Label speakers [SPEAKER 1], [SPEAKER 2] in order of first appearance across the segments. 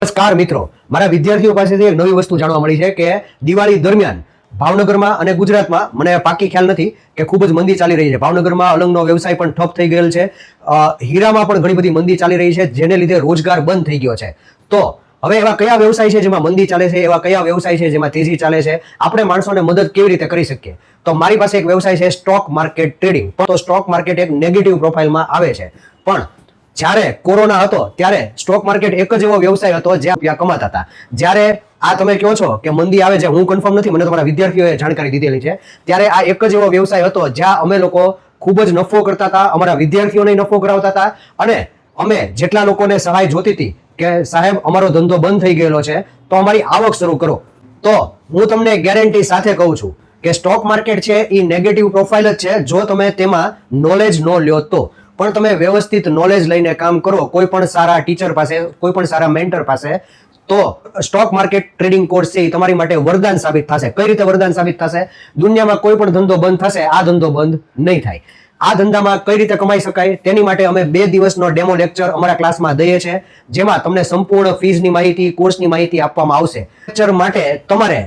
[SPEAKER 1] નમસ્કાર મિત્રો, મારા વિદ્યાર્થીઓ પાસેથી એક નવી વસ્તુ જાણવા મળી છે કે દિવાળી દરમિયાન ભાવનગરમાં અને ગુજરાતમાં મને પાકી ખ્યાલ નથી કે ખૂબ જ મંદી ચાલી રહી છે. ભાવનગરમાં અલંગનો વ્યવસાય પણ ઠપ થઈ ગયેલ છે. હીરામાં પણ ઘણી બધી મંદી ચાલી રહી છે, જેને લીધે રોજગાર બંધ થઈ ગયો છે. તો હવે એવા કયા વ્યવસાય છે જેમાં મંદી ચાલે છે, એવા કયા વ્યવસાય છે જેમાં તેજી ચાલે છે, આપણે માણસોને મદદ કેવી રીતે કરી શકીએ? તો મારી પાસે એક વ્યવસાય છે સ્ટોક માર્કેટ ટ્રેડિંગ. તો સ્ટોક માર્કેટ એક નેગેટિવ પ્રોફાઇલમાં આવે છે, પણ જ્યારે કોરોના હતો ત્યારે સ્ટોક માર્કેટ એક જ એવો વ્યવસાય હતો જ્યાં રૂપિયા કમાતા હતા. જ્યારે આ તમે કહો છો કે મંદી આવે છે, હું કન્ફર્મ નથી, મને તમારા વિદ્યાર્થીઓએ જાણકારી દીધેલી છે, ત્યારે આ એક જ એવો વ્યવસાય હતો જ્યાં અમે લોકો ખૂબ જ નફો કરતા હતા, અમારા વિદ્યાર્થીઓને નફો કરાવતા હતા, અને અમે જેટલા લોકોને સહાય જોતી હતી કે સાહેબ અમારો ધંધો બંધ થઈ ગયેલો છે તો અમારી આવક શરૂ કરો, તો હું તમને ગેરંટી સાથે કહું છું કે સ્ટોક માર્કેટ છે એ નેગેટિવ પ્રોફાઇલ જ છે જો તમે તેમાં નોલેજ ન લ્યો તો. પણ તમે વ્યવસ્થિત નોલેજ લઈને કામ કરો, કોઈ પણ સારા ટીચર પાસે, કોઈ પણ સારા મેન્ટર પાસે, તો સ્ટોક માર્કેટ ટ્રેડિંગ કોર્સ છે એ તમારી માટે વરદાન સાબિત થશે. કઈ રીતે વરદાન સાબિત થશે? દુનિયામાં કોઈ પણ ધંધો બંધ થશે, આ ધંધો બંધ નહીં થાય. આ ધંધામાં કઈ રીતે કમાઈ શકાય તેની માટે અમે 2 દિવસનો ડેમો લેક્ચર અમારા ક્લાસમાં દઈએ છીએ, જેમાં તમને સંપૂર્ણ ફીઝની માહિતી, કોર્સની માહિતી આપવામાં આવશે. લેક્ચર માટે તમારે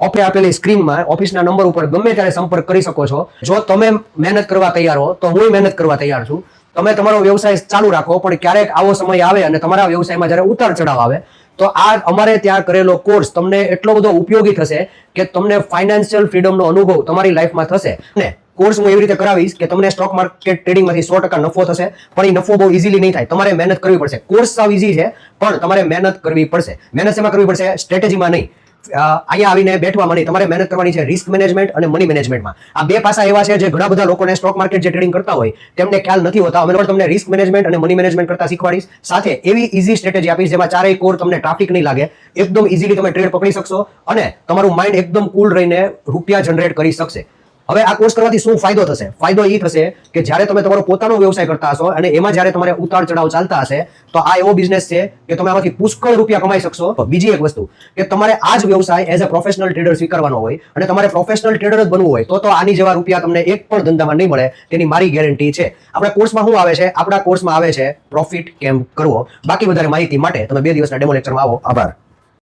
[SPEAKER 1] આપેલી સ્ક્રીનમાં ઓફિસના નંબર ઉપર ગમે ત્યારે સંપર્ક કરી શકો છો. જો તમે મહેનત કરવા તૈયાર હો તો હું મહેનત કરવા તૈયાર છું. તમે તમારો વ્યવસાય ચાલુ રાખો, પણ ક્યારેક આવો સમય આવે અને તમારા વ્યવસાયમાં જ્યારે ઉતાર ચઢાવ આવે તો આ અમારે ત્યાં કરેલો કોર્સ તમને એટલો બધો ઉપયોગી થશે કે તમને ફાઇનાન્શિયલ ફ્રીડમનો અનુભવ તમારી લાઈફમાં થશે. અને કોર્સ હું એવી રીતે કરાવીશ કે તમને સ્ટોક માર્કેટ ટ્રેડિંગમાંથી 100% નફો થશે, પણ એ નફો બહુ ઇઝીલી નહીં થાય. તમારે મહેનત કરવી પડશે. કોર્સ સાવ ઇઝી છે, પણ તમારે મહેનત કરવી પડશે. મહેનત શેમાં કરવી પડશે? સ્ટ્રેટેજીમાં નહીં, અહીંયા આવીને બેઠવામાં નહીં. તમારે મહેનત કરવાની છે રિસ્ક મેનેજમેન્ટ અને મની મેનેજમેન્ટમાં. આ 2 પાસા એવા છે જે ઘણા બધા લોકોને સ્ટોક માર્કેટ જે ટ્રેડિંગ કરતા હોય તેમને ખ્યાલ નથી હોતા. અમે પણ તમને રિસ્ક મેનેજમેન્ટ અને મની મેનેજમેન્ટ કરતા શીખવાડીશ. સાથે એવી ઇઝી સ્ટ્રેટેજી આપીશ જેમાં ચારેય કોર તમને ટ્રાફિક નહીં લાગે, એકદમ ઇઝીલી તમે ટ્રેડ પકડી શકશો અને તમારું માઇન્ડ એકદમ કુલ રહીને રૂપિયા જનરેટ કરી શકશે. હવે આ કોર્સ કરવાથી શું ફાયદો થશે? ફાયદો એ થશે કે જ્યારે તમે તમારો પોતાનો વ્યવસાય કરતા હશો અને એમાં જ્યારે તમારે ઉતાર ચઢાવ ચાલતા હશે તો આ એવો બિઝનેસ છે કે તમે આમાંથી પુષ્કળ રૂપિયા કમાઈ શકશો. બીજી એક વસ્તુ કે તમારે આ જ વ્યવસાય એઝ અ પ્રોફેશનલ ટ્રેડર સ્વીકારવાનો હોય અને તમારે પ્રોફેશનલ ટ્રેડર જ બનવું હોય તો આની જેવા રૂપિયા તમને એક પણ ધંધામાં નહીં મળે, તેની મારી ગેરંટી છે. આપણા કોર્સમાં શું આવે છે? આપણા કોર્સમાં આવે છે પ્રોફિટ કેમ કરવો. બાકી વધારે માહિતી માટે તમે 2 દિવસના ડેમો લેક્ચરમાં આવો. આભાર.